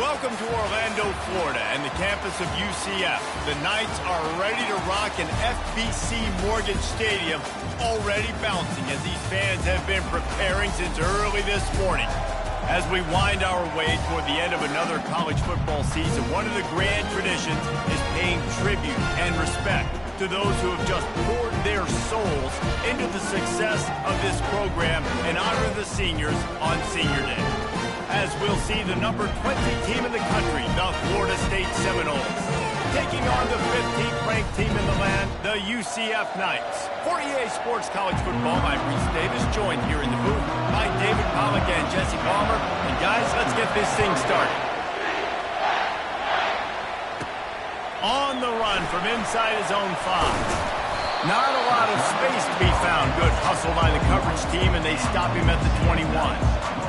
Welcome to Orlando, Florida, and the campus of UCF. The Knights are ready to rock an FBC Mortgage Stadium, already bouncing as these fans have been preparing since early this morning. As we wind our way toward the end of another college football season, one of the grand traditions is paying tribute and respect to those who have just poured their souls into the success of this program and honor the seniors on Senior Day. As we'll see the number 20 team in the country, the Florida State Seminoles, taking on the 15th ranked team in the land, the UCF Knights. For EA Sports College Football, I'm Reese Davis, joined here in the booth by David Pollack and Jesse Palmer. And guys, let's get this thing started. On the run from inside his own 5. Not a lot of space to be found. Good hustle by the coverage team, and they stop him at the 21.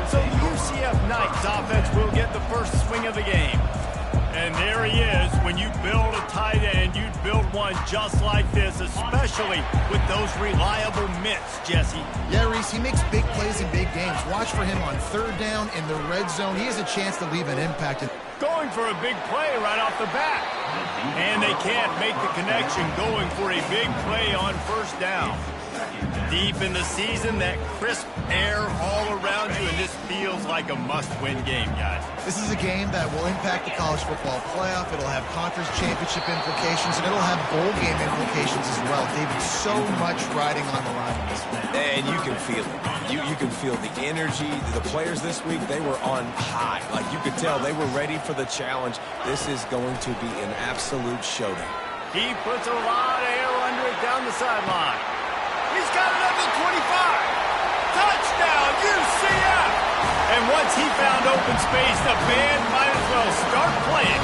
So the UCF Knights offense will get the first swing of the game. And there he is. When you build a tight end, you'd build one just like this, especially with those reliable mitts, Jesse. Yeah, Reese, he makes big plays in big games. Watch for him on third down in the red zone. He has a chance to leave an impact. Going for a big play right off the bat. And they can't make the connection, going for a big play on first down. Deep in the season, that crisp air all around you, and this feels like a must-win game, guys. This is a game that will impact the college football playoff. It'll have conference championship implications, and it'll have bowl game implications as well. David, so much riding on the line in this one. And you can feel it. You can feel the energy. The players this week, they were on high. Like, you could tell they were ready for the challenge. This is going to be an absolute showdown. He puts a lot of air under it down the sideline. He's got it up to 25. Touchdown, UCF! And once he found open space, the band might as well start playing.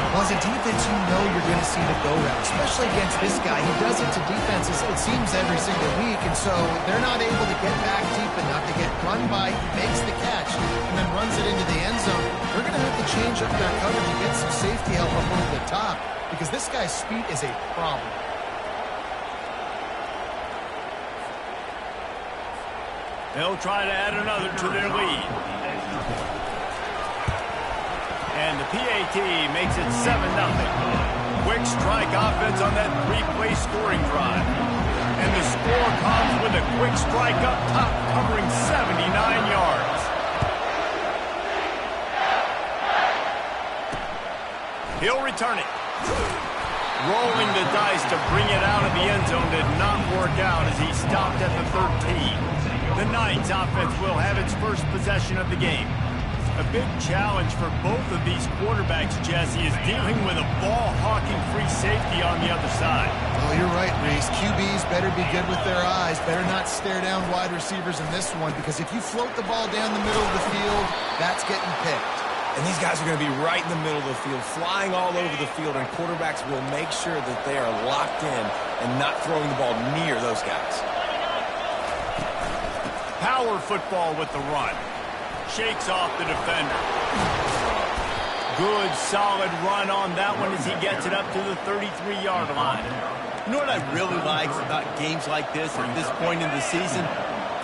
Well, as a defense, you know you're going to see the go-route, especially against this guy. He does it to defenses, it seems, every single week, and so they're not able to get back deep enough to get run by. He makes the catch and then runs it into the end zone. They're going to have to change up their coverage and get some safety help up over the top because this guy's speed is a problem. They'll try to add another to their lead. And the PAT makes it 7-0. Quick strike offense on that three-play scoring drive. And the score comes with a quick strike up top, covering 79 yards. He'll return it. Rolling the dice to bring it out of the end zone did not work out as he stopped at the 13. The Knights offense will have its first possession of the game. A big challenge for both of these quarterbacks, Jesse, is dealing with a ball-hawking free safety on the other side. Oh, you're right, Reese. QBs better be good with their eyes. Better not stare down wide receivers in this one, because if you float the ball down the middle of the field, that's getting picked. And these guys are going to be right in the middle of the field, flying all over the field, and quarterbacks will make sure that they are locked in and not throwing the ball near those guys. Power football with the run. Shakes off the defender. Good, solid run on that one as he gets it up to the 33-yard line. You know what I really like about games like this at this point in the season?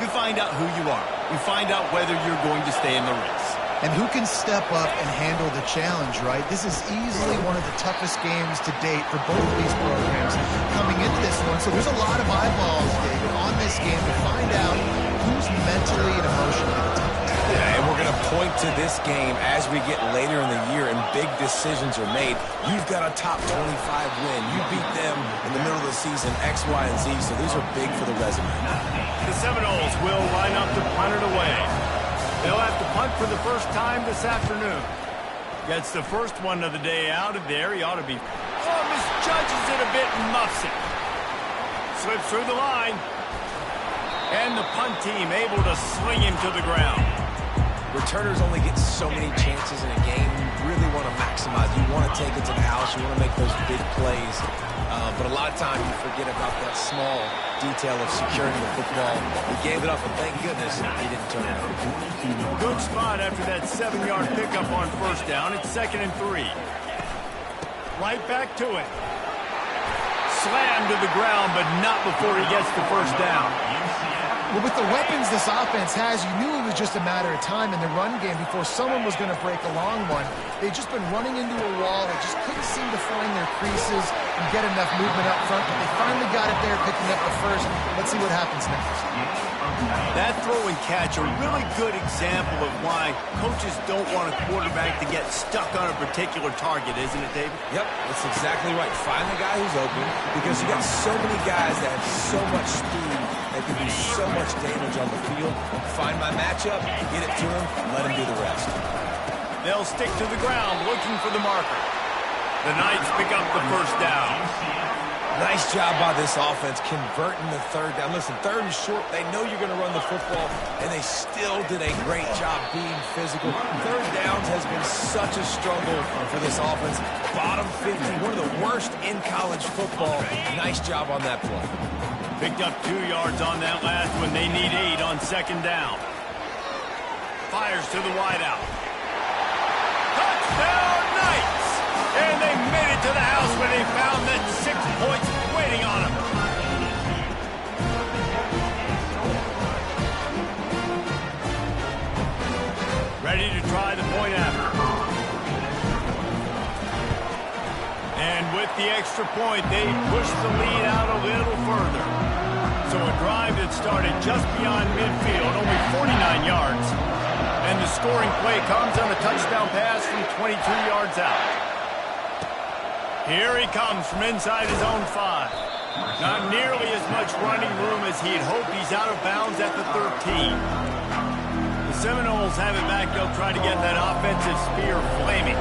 You find out who you are. You find out whether you're going to stay in the race. And who can step up and handle the challenge, right? This is easily one of the toughest games to date for both of these programs coming into this one. So there's a lot of eyeballs, David, on this game to find out who's mentally and emotionally the toughest. Yeah, and we're going to point to this game as we get later in the year and big decisions are made. You've got a top 25 win. You beat them in the middle of the season, X, Y, and Z, so these are big for the resume. The Seminoles will line up to punt it away. They'll have to punt for the first time this afternoon. Gets the first one of the day out of there. He ought to be... Oh, misjudges it a bit and muffs it. Slips through the line. And the punt team able to sling him to the ground. Returners only get so many chances in a game. You really want to maximize. You want to take it to the house. You want to make those big plays. But a lot of times you forget about that small detail of securing the football. He gave it up, and thank goodness he didn't turn it over. Good spot after that 7-yard pickup on first down. It's 2nd and 3. Right back to it. Slammed to the ground, but not before he gets the first down. Well, with the weapons this offense has, you knew it was just a matter of time in the run game before someone was going to break a long one. They've just been running into a wall. They just couldn't seem to find their creases and get enough movement up front, but they finally got it there, picking up the first. Let's see what happens next. That throw and catch, a really good example of why coaches don't want a quarterback to get stuck on a particular target, isn't it, David? Yep, that's exactly right. Find the guy who's open, because you got so many guys that have so much speed that can do so much damage on the field. Find my matchup, get it to him, let him do the rest. They'll stick to the ground looking for the marker. The Knights pick up the first down. Nice job by this offense converting the third down. Listen, third and short, they know you're going to run the football, and they still did a great job being physical. Third downs has been such a struggle for this offense. Bottom 50, one of the worst in college football. Nice job on that play. Picked up 2 yards on that last one. They need 8 on second down. Fires to the wideout. Touchdown, Knights! And they made it to the house where they found that 6 points waiting on them. Ready to try the point after. And with the extra point, they push the lead out a little further. So a drive that started just beyond midfield, only 49 yards. And the scoring play comes on a touchdown pass from 22 yards out. Here he comes from inside his own 5. Not nearly as much running room as he'd hoped. He's out of bounds at the 13. The Seminoles have it back. They'll try to get that offensive spear flaming.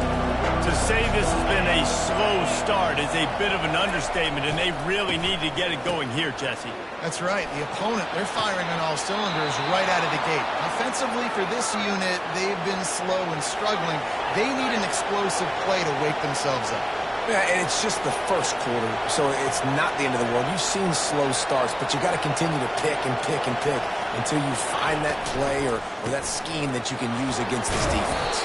To say this has been a slow start is a bit of an understatement, and they really need to get it going here, Jesse. That's right. The opponent, they're firing on all cylinders right out of the gate. Offensively, for this unit, they've been slow and struggling. They need an explosive play to wake themselves up. Yeah, and it's just the first quarter, so it's not the end of the world. You've seen slow starts, but you got to continue to pick and pick and pick until you find that play or that scheme that you can use against this defense.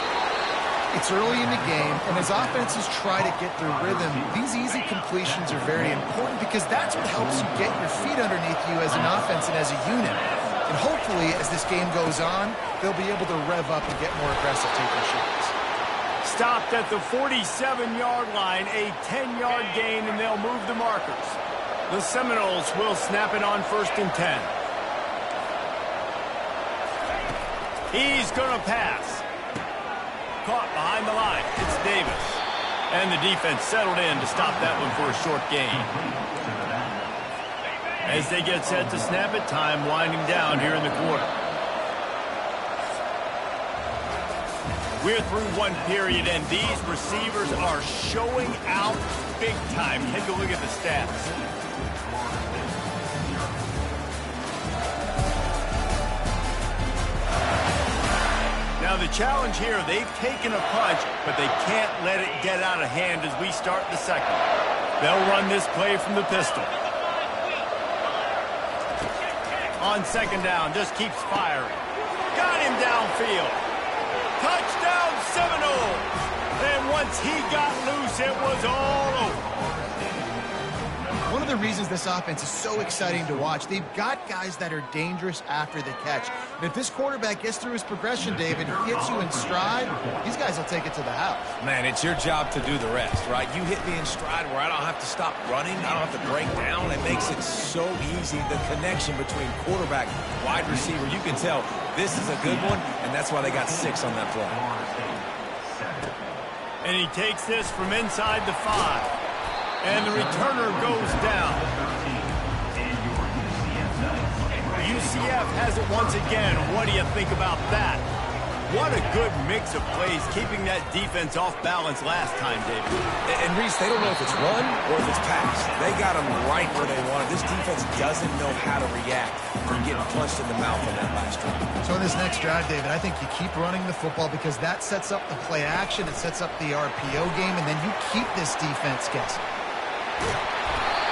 It's early in the game, and as offenses try to get their rhythm, these easy completions are very important because that's what helps you get your feet underneath you as an offense and as a unit. And hopefully, as this game goes on, they'll be able to rev up and get more aggressive taking shots. Stopped at the 47-yard line, a 10-yard gain, and they'll move the markers. The Seminoles will snap it on 1st and 10. He's going to pass. Caught behind the line. It's Davis. And the defense settled in to stop that one for a short gain. As they get set to snap it, time winding down here in the quarter. We're through one period, and these receivers are showing out big time. Take a look at the stats. Now the challenge here, they've taken a punch, but they can't let it get out of hand as we start the second. They'll run this play from the pistol. On second down, just keeps firing. Got him downfield. Touchdown Seminoles! And once he got loose, it was all over. One of the reasons this offense is so exciting to watch, they've got guys that are dangerous after the catch. And if this quarterback gets through his progression, David, gets you in stride, these guys will take it to the house. Man, it's your job to do the rest, right? You hit me in stride where I don't have to stop running. I don't have to break down. It makes it so easy. The connection between quarterback, wide receiver, you can tell this is a good one, and that's why they got 6 on that play. And he takes this from inside the 5. And the returner goes down. UCF has it once again. What do you think about that? What a good mix of plays, keeping that defense off balance last time, David. And Reese, they don't know if it's run or if it's pass. They got them right where they want it. This defense doesn't know how to react from getting punched in the mouth on that last drive. So in this next drive, David, I think you keep running the football because that sets up the play action, it sets up the RPO game, and then you keep this defense guessing.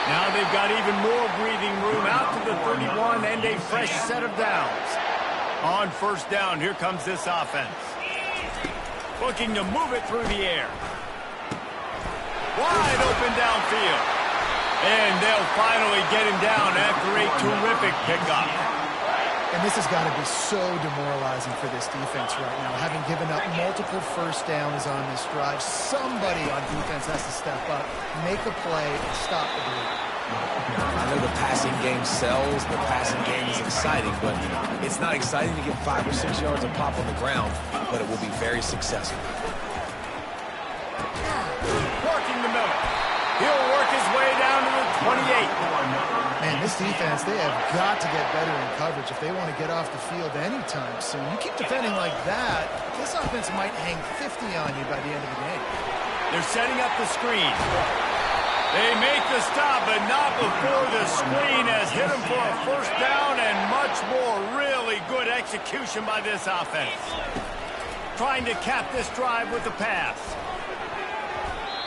Now they've got even more breathing room out to the 31 and a fresh set of downs. On first down, here comes this offense. Looking to move it through the air. Wide open downfield. And they'll finally get him down after a terrific pickup. And this has got to be so demoralizing for this defense right now, having given up multiple first downs on this drive. Somebody on defense has to step up, make a play, and stop the bleed. I know the passing game sells, the passing game is exciting, but it's not exciting to get 5 or 6 yards of pop on the ground, but it will be very successful. Working the middle. He'll work his way down to the 28. Man, this defense, they have got to get better in coverage if they want to get off the field anytime soon. You keep defending like that, this offense might hang 50 on you by the end of the game. They're setting up the screen. They make the stop, but not before the screen has hit them for a first down and much more. Really good execution by this offense. Trying to cap this drive with the pass.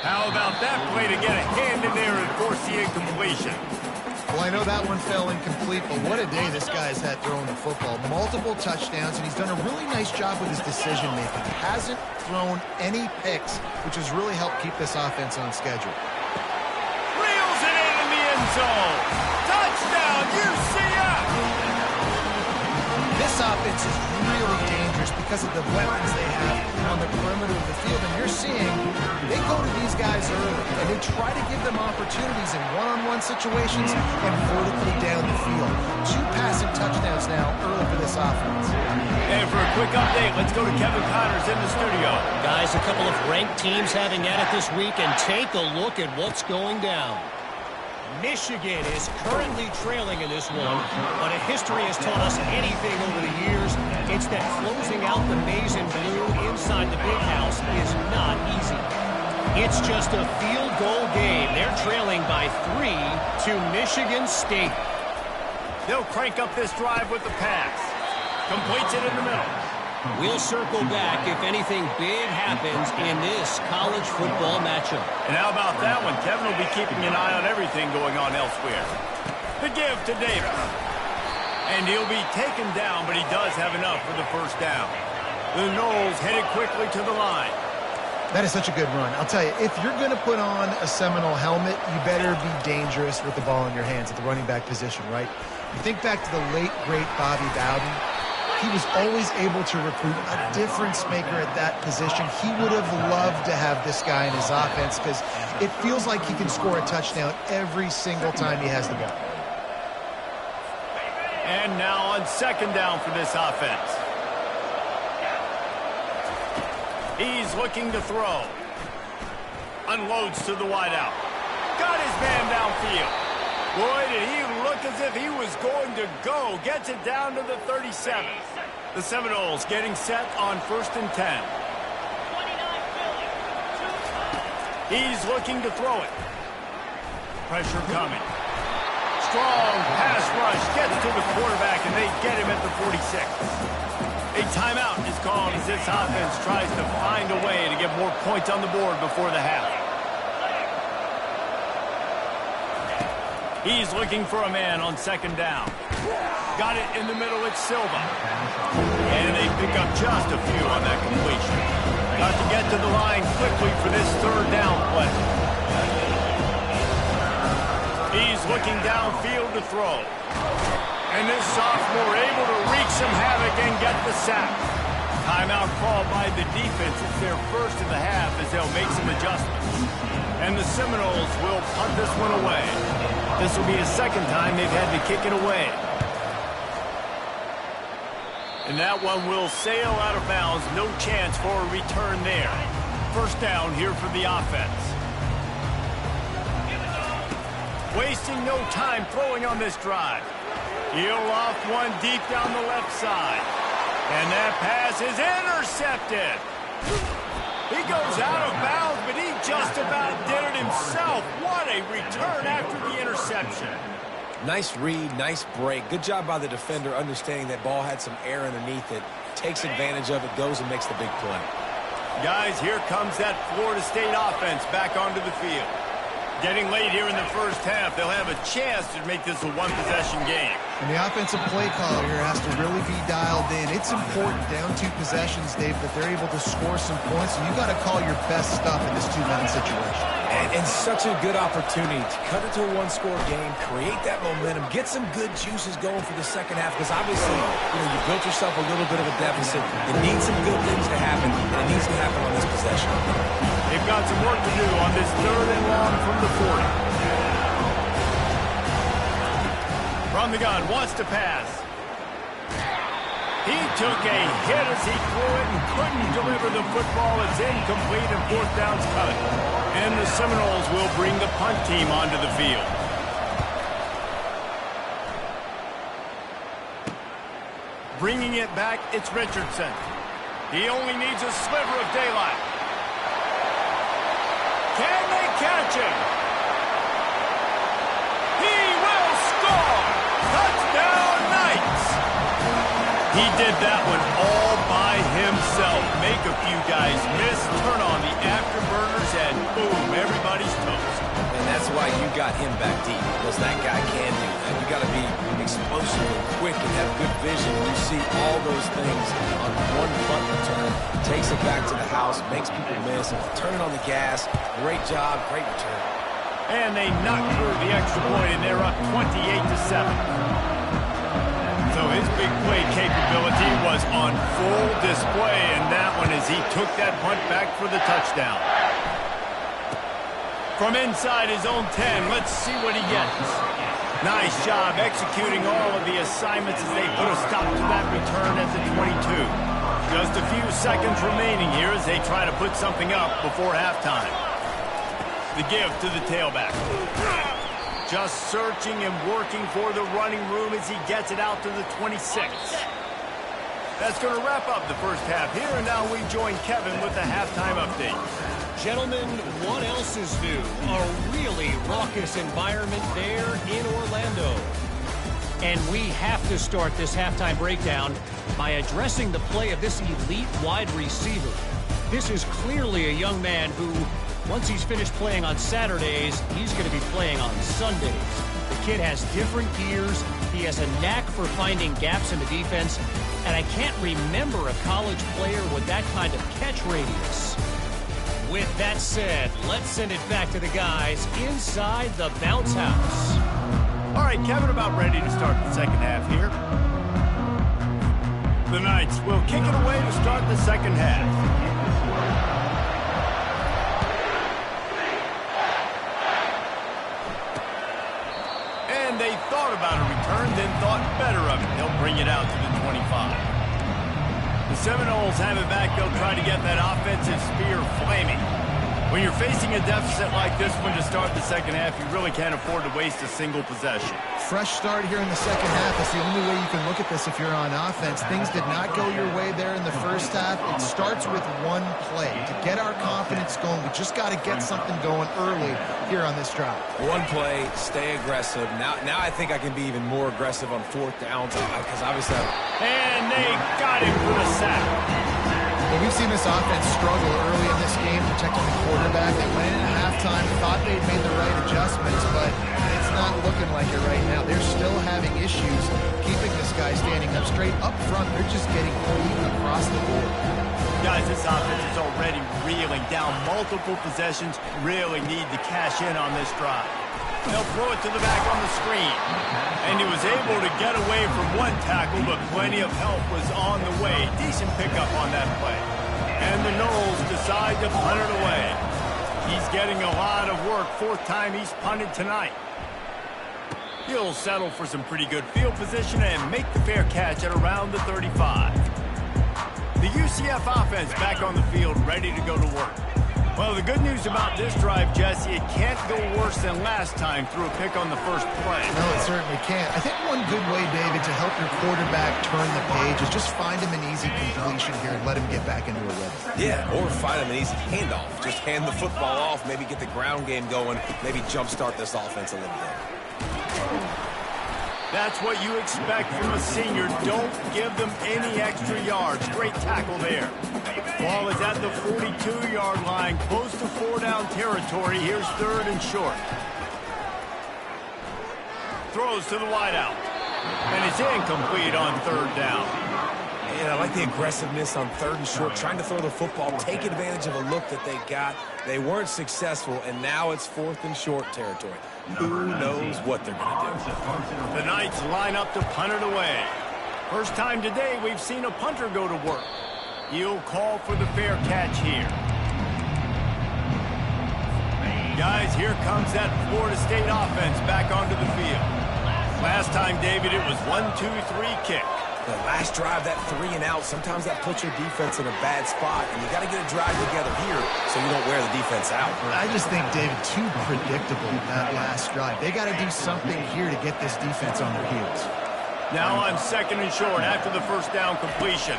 How about that play to get a hand in there and force the incompletion? Well, I know that one fell incomplete, but what a day this guy's had throwing the football. Multiple touchdowns, and he's done a really nice job with his decision-making. He hasn't thrown any picks, which has really helped keep this offense on schedule. Reels it in the end zone. Touchdown, UCF! This offense is really dangerous because of the weapons they have on the perimeter of the field. And you're seeing they go to these guys early, and they try to give them opportunities in one-on-one situations and vertically down the field. 2 passing touchdowns now early for this offense. And for a quick update, let's go to Kevin Connors in the studio. Guys, a couple of ranked teams having at it this week, and take a look at what's going down. Michigan is currently trailing in this one, but if history has taught us anything over the years, it's that closing out the maize and blue inside the big house is not easy. It's just a field goal game. They're trailing by 3 to Michigan State. They'll crank up this drive with the pass. Completes it in the middle. We'll circle back if anything big happens in this college football matchup. And how about that one? Kevin will be keeping an eye on everything going on elsewhere. The give to Davis. And he'll be taken down, but he does have enough for the first down. The Noles headed quickly to the line. That is such a good run. I'll tell you, if you're going to put on a Seminole helmet, you better be dangerous with the ball in your hands at the running back position, right? You think back to the late, great Bobby Bowden. He was always able to recruit a difference maker at that position. He would have loved to have this guy in his offense because it feels like he can score a touchdown every single time he has the ball. And now on second down for this offense. He's looking to throw. Unloads to the wideout. Got his man downfield. Boy, did he look as if he was going to go. Gets it down to the 37. The Seminoles getting set on 1st and 10. He's looking to throw it. Pressure coming. Strong pass rush. Gets to the quarterback, and they get him at the 46. A timeout is called as this offense tries to find a way to get more points on the board before the half. He's looking for a man on second down. Got it in the middle, it's Silva. And they pick up just a few on that completion. Got to get to the line quickly for this third down play. He's looking downfield to throw. And this sophomore able to wreak some havoc and get the sack. Timeout called by the defense. It's their first in the half as they'll make some adjustments. And the Seminoles will punt this one away. This will be a second time they've had to kick it away. And that one will sail out of bounds. No chance for a return there. First down here for the offense. Wasting no time throwing on this drive. He'll off one deep down the left side. And that pass is intercepted. He goes out of bounds, but he just about did it himself. What a return after the interception. Nice read, nice break. Good job by the defender understanding that ball had some air underneath it. Takes advantage of it, goes and makes the big play. Guys, here comes that Florida State offense back onto the field. Getting late here in the first half, they'll have a chance to make this a one-possession game. And the offensive play caller here has to really be dialed in. It's important down 2 possessions, Dave, that they're able to score some points, and you got to call your best stuff in this 2-man situation. And such a good opportunity to cut it to a 1-score game, create that momentum, get some good juices going for the second half, because obviously, you built yourself a little bit of a deficit. You need some good things to happen, and it needs to happen on this possession. They've got some work to do on this 3rd and long from the 40. From the gun, wants to pass. He took a hit as he threw it and couldn't deliver the football. It's incomplete and 4th down's cut. And the Seminoles will bring the punt team onto the field. Bringing it back, it's Richardson. He only needs a sliver of daylight. Can they catch him? He will score! Touchdown, Knights! He did that one all by himself. Make a few guys miss, turn on the afterburners, and boom, everybody's toast. And that's why you got him back deep, because that guy can do that. You got to be explosive and quick and have good vision. You see all those things on one punt return. Takes it back to the house, makes people miss, turning on the gas. Great job, great return. And they knocked through the extra point, and they're up 28-7. So his big play capability was on full display, and that one as he took that punt back for the touchdown. From inside his own 10, let's see what he gets. Nice job executing all of the assignments as they put a stop to that return at the 22. Just a few seconds remaining here as they try to put something up before halftime. The give to the tailback. Just searching and working for the running room as he gets it out to the 26. That's going to wrap up the first half here, and now we join Kevin with the halftime update. Gentlemen, what else is new? A really raucous environment there in Orlando. And we have to start this halftime breakdown by addressing the play of this elite wide receiver. This is clearly a young man who, once he's finished playing on Saturdays, he's going to be playing on Sundays. The kid has different gears. He has a knack for finding gaps in the defense. And I can't remember a college player with that kind of catch radius. With that said, let's send it back to the guys inside the bounce house. All right, Kevin, about ready to start the second half here. The Knights will kick it away to start the second half. And they thought about a return, then thought better of it. They'll bring it out to the 25. The Seminoles have it back. They'll try to get that offensive spear flaming. When you're facing a deficit like this one to start the second half, you really can't afford to waste a single possession. Fresh start here in the second half. That's the only way you can look at this if you're on offense. Things did not go your way there in the first half. It starts with one play. To get our confidence going, we just got to get something going early here on this drive. One play, stay aggressive. Now I think I can be even more aggressive on 4th downs because obviously And they got him for the sack. Well, we've seen this offense struggle early in this game protecting the quarterback. They went in at halftime, thought they'd made the right adjustments, but it's not looking like it right now. They're still having issues keeping this guy standing up straight up front. They're just getting beat across the board. Guys, this offense is already reeling down multiple possessions. Really need to cash in on this drive. They'll throw it to the back on the screen. And he was able to get away from one tackle, but plenty of help was on the way. Decent pickup on that play. And the Noles decide to punt it away. He's getting a lot of work. 4th time he's punted tonight. He'll settle for some pretty good field position and make the fair catch at around the 35. The UCF offense back on the field, ready to go to work. Well, the good news about this drive, Jesse, it can't go worse than last time through a pick on the first play. No, it certainly can't. I think one good way, David, to help your quarterback turn the page is just find him an easy completion here and let him get back into a rhythm. Yeah, or find him an easy handoff. Just hand the football off, maybe get the ground game going, maybe jumpstart this offense a little bit. That's what you expect from a senior. Don't give them any extra yards. Great tackle there. Ball is at the 42-yard line, close to 4-down territory. Here's 3rd and short. Throws to the wideout. And it's incomplete on third down. And I like the aggressiveness on third and short, trying to throw the football, take advantage of a look that they got. They weren't successful, and now it's fourth and short territory. Who knows what they're going to do? The Knights line up to punt it away. First time today we've seen a punter go to work. He'll call for the fair catch here. Guys, here comes that Florida State offense back onto the field. Last time, David, it was 1-2-3 kick. The last drive, that 3 and out, sometimes that puts your defense in a bad spot, and you got to get a drive together here so you don't wear the defense out. I just think, David, too predictable that last drive. They got to do something here to get this defense on their heels. Now on second and short after the first down completion.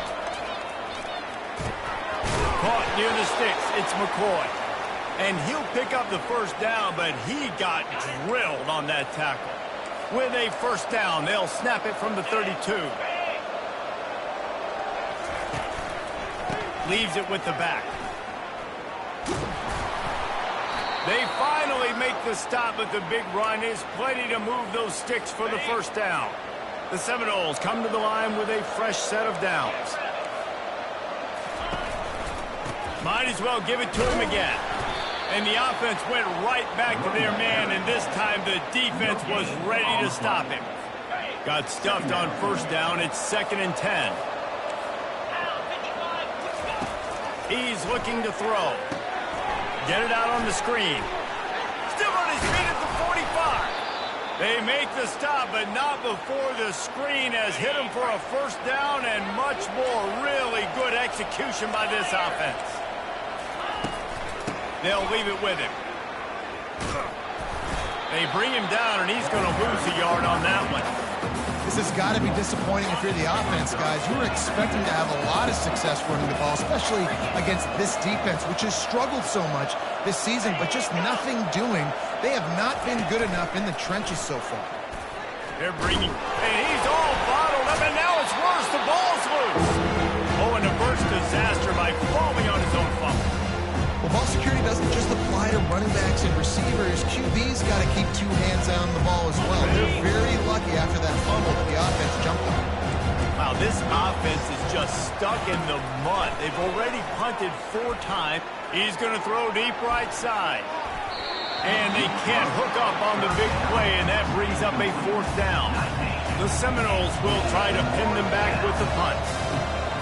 Caught near the sticks. It's McCoy. And he'll pick up the first down, but he got drilled on that tackle. With a first down, they'll snap it from the 32. Leaves it with the back. They finally make the stop, but the big run is plenty to move those sticks for the first down. The Seminoles come to the line with a fresh set of downs. Might as well give it to him again. And the offense went right back to their man, and this time the defense was ready to stop him. Got stuffed on first down. It's 2nd and 10. He's looking to throw. Get it out on the screen. Still on his feet at the 45. They make the stop, but not before the screen has hit him for a first down and much more. Really good execution by this offense. They'll leave it with him. They bring him down, and he's going to lose a yard on that one. This has got to be disappointing if you're the offense, guys. You were expecting to have a lot of success running the ball, especially against this defense, which has struggled so much this season, but just nothing doing. They have not been good enough in the trenches so far. They're bringing, and he's all bottled up, and now it's worse. The ball's loose. Oh, and a burst disaster by falling on his own fumble. Well, ball security doesn't just apply to running backs and receivers. QB's got to keep 2 hands on the ball as well. They're very lucky after that fumble that the offense jumped on. Wow, this offense is just stuck in the mud. They've already punted 4 times. He's going to throw deep right side. And they can't hook up on the big play, and that brings up a 4th down. The Seminoles will try to pin them back with the punt.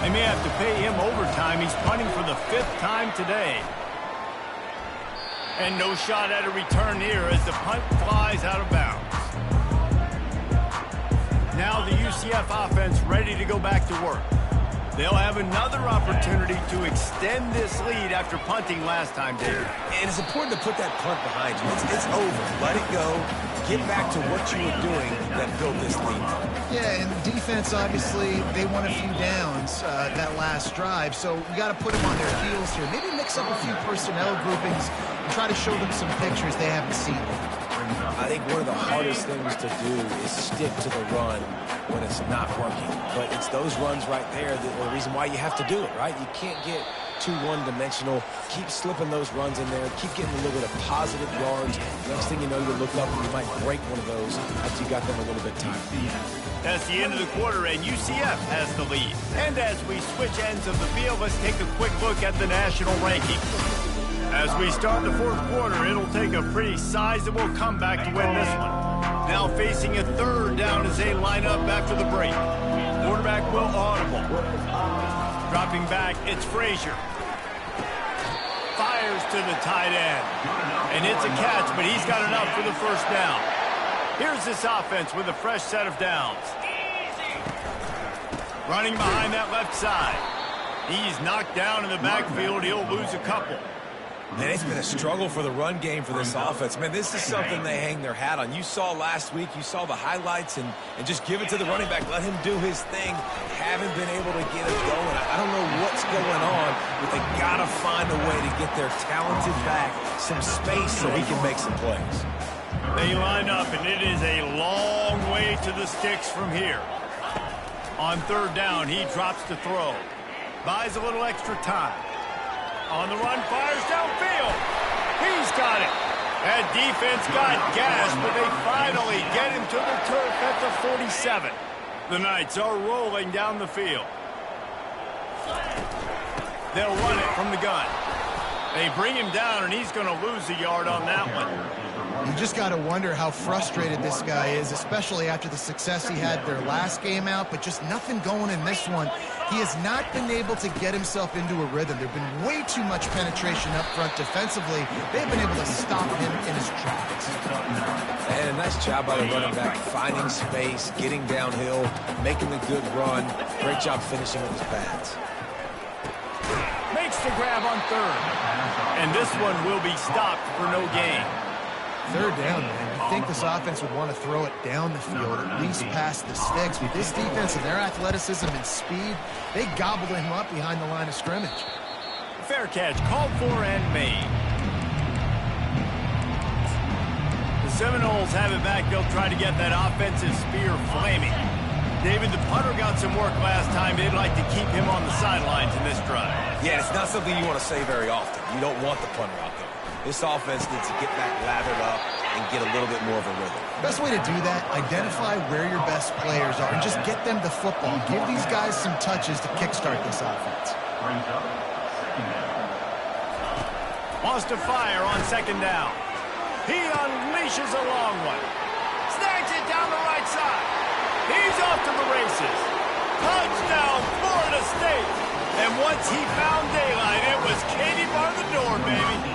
They may have to pay him overtime. He's punting for the 5th time today. And no shot at a return here as the punt flies out of bounds. Now the UCF offense ready to go back to work. They'll have another opportunity to extend this lead after punting last time, David. And it's important to put that punt behind you. It's over. Let it go. Get back to what you were doing that built this lead. Yeah, and defense, obviously, they won a few downs that last drive, so we got to put them on their heels here. Maybe mix up a few personnel groupings and try to show them some pictures they haven't seen. I think one of the hardest things to do is stick to the run when it's not working. But it's those runs right there that are the reason why you have to do it, right? You can't get too one-dimensional. Keep slipping those runs in there. Keep getting a little bit of positive yards. Next thing you know, you look up and you might break one of those after you got them a little bit tired. That's the end of the quarter, and UCF has the lead. And as we switch ends of the field, let's take a quick look at the national rankings. As we start the 4th quarter, it'll take a pretty sizable comeback to win this one. Now facing a 3rd down as they line up after the break. Quarterback will audible. Dropping back, it's Frazier. Fires to the tight end. And it's a catch, but he's got enough for the first down. Here's this offense with a fresh set of downs. Running behind that left side. He's knocked down in the backfield. He'll lose a couple. And it's been a struggle for the run game for this offense. Man, this is something they hang their hat on. You saw last week, you saw the highlights, and just give it to the running back. Let him do his thing. Haven't been able to get it going. I don't know what's going on, but they got to find a way to get their talented back some space so he can make some plays. They line up, and it is a long way to the sticks from here. On 3rd down, he drops to throw. Buys a little extra time. On the run, fires downfield. He's got it. That defense got gashed, but they finally get him to the turf at the 47. The Knights are rolling down the field. They'll run it from the gun. They bring him down, and he's going to lose a yard on that one. You just got to wonder how frustrated this guy is, especially after the success he had their last game out, but just nothing going in this one. He has not been able to get himself into a rhythm. There's been way too much penetration up front defensively. They've been able to stop him in his tracks. And a nice job by the running back, finding space, getting downhill, making the good run. Great job finishing with his pads. Makes the grab on third. And this one will be stopped for no gain. Third down, man. You think this offense would want to throw it down the field, at least past the sticks. With this defense and their athleticism and speed, they gobbled him up behind the line of scrimmage. Fair catch, called for and made. The Seminoles have it back. They'll try to get that offensive spear flaming. David, the punter got some work last time. They'd like to keep him on the sidelines in this drive. Yeah, it's not something you want to say very often. You don't want the punter out there. This offense needs to get back lathered up and get a little bit more of a rhythm. Best way to do that, identify where your best players are and just get them the football. Give these guys some touches to kickstart this offense. Wants to fire on second down. He unleashes a long one. Snags it down the right side. He's off to the races. Touchdown, Florida State. And once he found daylight, it was Katie bar the door, baby.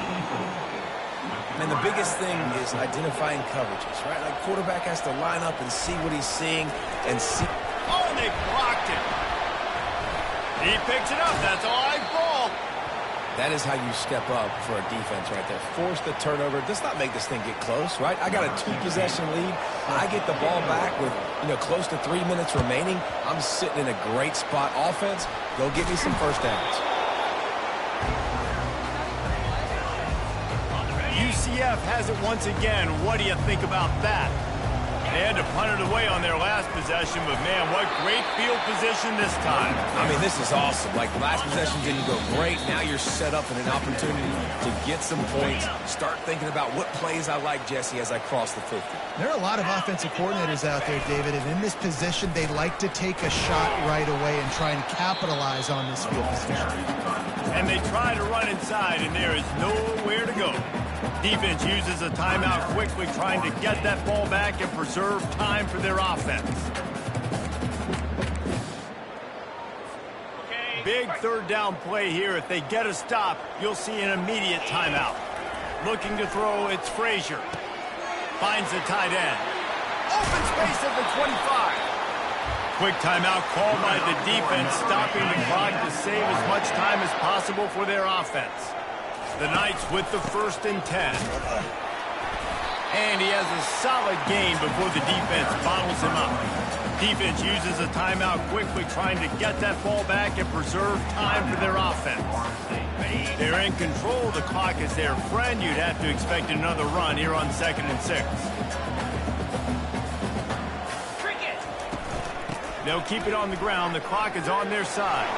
And the biggest thing is identifying coverages, right? Like quarterback has to line up and see what he's seeing and see. Oh, they blocked it. He picks it up. That's a live ball. That is how you step up for a defense right there. Force the turnover. Does not make this thing get close, right? I got a 2-possession lead. I get the ball back with, close to 3 minutes remaining. I'm sitting in a great spot. Offense, go get me some first downs. UCF has it once again. What do you think about that? They had to punt it away on their last possession, but man, what great field position this time. I mean, this is awesome. Like, last possession didn't go great. Now you're set up in an opportunity to get some points. Start thinking about what plays I like, Jesse, as I cross the 50. There are a lot of offensive coordinators out there, David, and in this position, they like to take a shot right away and try and capitalize on this field position. And they try to run inside, and there is nowhere to go. Defense uses a timeout quickly, trying to get that ball back and preserve time for their offense. Big third down play here. If they get a stop, you'll see an immediate timeout. Looking to throw, it's Frazier. Finds the tight end. Open space at the 25. Quick timeout called by the defense, stopping the clock to save as much time as possible for their offense. The Knights with the 1st and 10. And he has a solid gain before the defense bottles him up. Defense uses a timeout quickly, trying to get that ball back and preserve time for their offense. They're in control. The clock is their friend. You'd have to expect another run here on 2nd and 6. They'll keep it on the ground. The clock is on their side.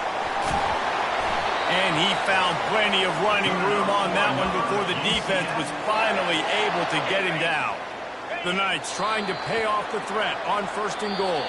And he found plenty of running room on that one before the defense was finally able to get him down. The Knights trying to pay off the threat on 1st and goal.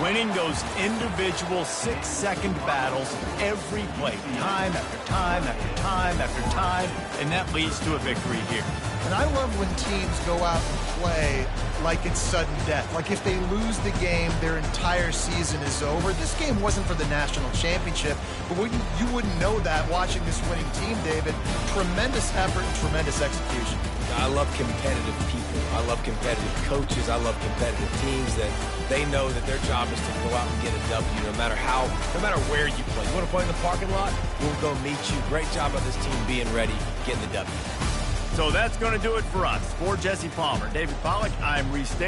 Winning those individual 6-second battles every play, time after time after time after time, and that leads to a victory here. And I love when teams go out and play like it's sudden death. Like if they lose the game, their entire season is over. This game wasn't for the national championship, but you wouldn't know that watching this winning team, David. Tremendous effort and tremendous execution. I love competitive people. I love competitive coaches. I love competitive teams that they know that their job is to go out and get a W no matter where you play. You want to play in the parking lot? We'll go meet you. Great job by this team being ready, getting the W. So that's going to do it for us. For Jesse Palmer, David Pollack, I'm restating.